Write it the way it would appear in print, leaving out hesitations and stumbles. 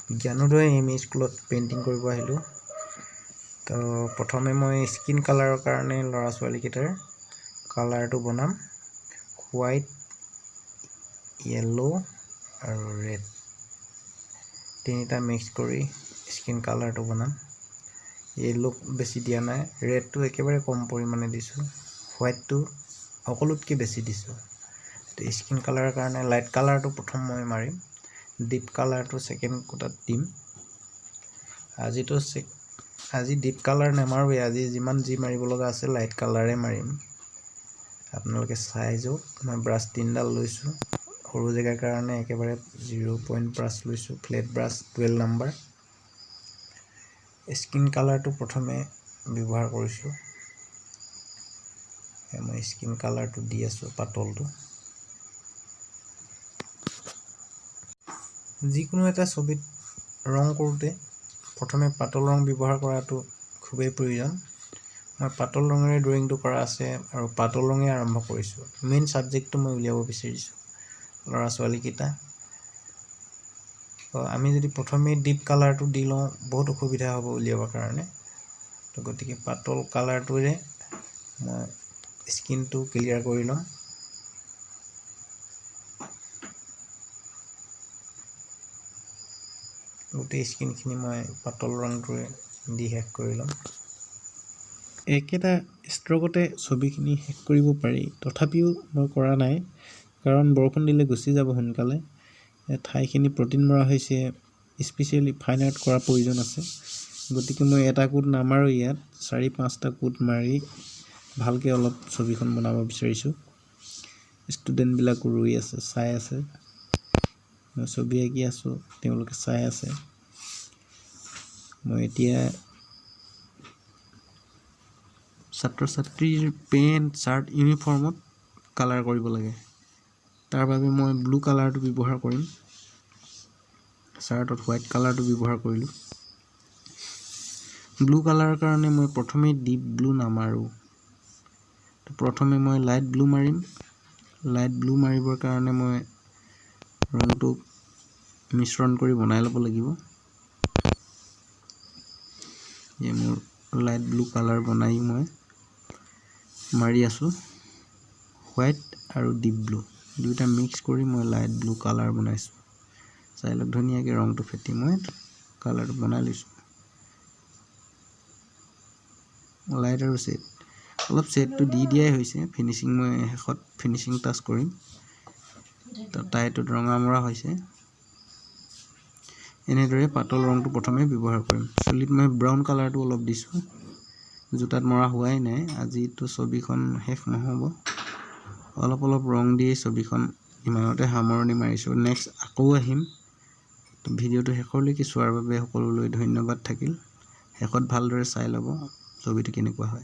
জ্ঞানোদয় M E স্কুলত painting কৰিব আহিলোঁ। তো প্ৰথমে মই স্কিন কালাৰৰ কাৰণে ল'ৰা ছোৱালীকেইটাৰ কালাৰটো বনাম। হোৱাইট, য়েল্লো আৰু ৰেড তিনিটা মিক্স কৰি স্কিন কালাৰটো বনাম। য়েল্লো বেছি দিয়া নাই, ৰেডটো একেবাৰে কম পৰিমাণে দিছোঁ, হোৱাইটটো সকলোতকৈ বেছি দিছোঁ। স্কিন কালাৰৰ কাৰণে লাইট কালাৰটো প্ৰথম মই মাৰিম, ডিপ কালাৰটো ছেকেণ্ড কোটাত দিম। আজি ডিপ কালাৰ নামাৰোঁৱে, আজি যিমান যি মাৰিব লগা আছে লাইট কালাৰে মাৰিম। আপোনালোকে চাই যাওক। মই ব্ৰাছ 3ডাল লৈছোঁ, সৰু জেগাৰ কাৰণে একেবাৰে 0 ব্ৰাছ লৈছোঁ, ফ্লেট ব্ৰাছ 12 নাম্বাৰ। স্কিন কালাৰটো প্ৰথমে ব্যৱহাৰ কৰিছোঁ। মই স্কিন কালাৰটো দি আছোঁ পাতলটো। যিকোনো এটা ছবিত ৰং কৰোঁতে প্ৰথমে পাতল ৰং ব্যৱহাৰ কৰাটো খুবেই প্ৰয়োজন। মই পাতল ৰঙেৰে ড্ৰয়িংটো কৰা আছে আৰু পাতল ৰঙে আৰম্ভ কৰিছোঁ। মেইন ছাবজেক্টটো মই উলিয়াব বিচাৰিছোঁ ল'ৰা ছোৱালীকেইটা। আমি যদি প্ৰথমেই ডিপ কালাৰটো দি লওঁ বহুত অসুবিধা হ'ব উলিয়াবৰ কাৰণে। তো গতিকে পাতল কালাৰটোৰে মই স্কিনটো ক্লিয়াৰ কৰি ল'ম। গোটেই স্কিনখিনি মই পাতল ৰংটোৰে দি শেষ কৰি ল'ম। একেটা ষ্ট্ৰকতে ছবিখিনি শেষ কৰিব পাৰি, তথাপিও মই কৰা নাই, কাৰণ বৰষুণ দিলে গুচি যাব সোনকালে। ঠাইখিনি প্ৰটিন মৰা হৈছে, স্পেচিয়েলি ফাইন আৰ্ট কৰাৰ প্ৰয়োজন আছে। গতিকে মই এটা কোট নামাৰোঁ, ইয়াত 4-5টা কোট মাৰি ভালকৈ অলপ ছবিখন বনাব বিচাৰিছোঁ। ষ্টুডেণ্টবিলাকো ৰৈ আছে, চাই আছে। মই ছবি আঁকি আছোঁ, তেওঁলোকে চাই আছে। মই এতিয়া ছাত্ৰ ছাত্ৰীৰ পেণ্ট চাৰ্ট ইউনিফৰ্মত কালাৰ কৰিব লাগে। তাৰ বাবে মই ব্লু কালাৰটো ব্যৱহাৰ কৰিম। চাৰ্টত হোৱাইট কালাৰটো ব্যৱহাৰ কৰিলোঁ। ব্লু কালাৰৰ কাৰণে মই প্ৰথমে ডিপ ব্লু নামাৰোঁ। প্ৰথমে মই লাইট ব্লু মাৰিম। লাইট ব্লু মাৰিবৰ কাৰণে মই ৰংটো মিশ্ৰণ কৰি বনাই ল'ব লাগিব। মোৰ লাইট ব্লু কালাৰ বনাই মই মাৰি আছোঁ। হোৱাইট আৰু ডিপ ব্লু দুয়োটা মিক্স কৰি মই লাইট ব্লু কালাৰ বনাইছোঁ। চাই লওক ধুনীয়াকৈ ৰংটো ফেটি মই কালাৰটো বনাই লৈছোঁ। লাইট আৰু শ্বেড অলপ শ্বেডটো দি দিয়াই হৈছে। ফিনিচিং মই শেষত ফিনিচিং টাচ কৰিম। তো টাইটোত ৰঙা মৰা হৈছে। এনেদৰে পাতল ৰংটো প্ৰথমে ব্যৱহাৰ কৰিম। চুলিত মই ব্ৰাউন কালাৰটো অলপ দিছোঁ, জোতাত মৰা হোৱাই নাই। আজিতো ছবিখন শেষ নহ'ব, অলপ অলপ ৰং দি ছবিখন ইমানতে সামৰণি মাৰিছোঁ। নেক্সট আকৌ আহিম। ভিডিঅ'টো শেষলৈকে চোৱাৰ বাবে সকলোলৈ ধন্যবাদ থাকিল। শেষত ভালদৰে চাই ল'ব ছবিটো কেনেকুৱা হয়।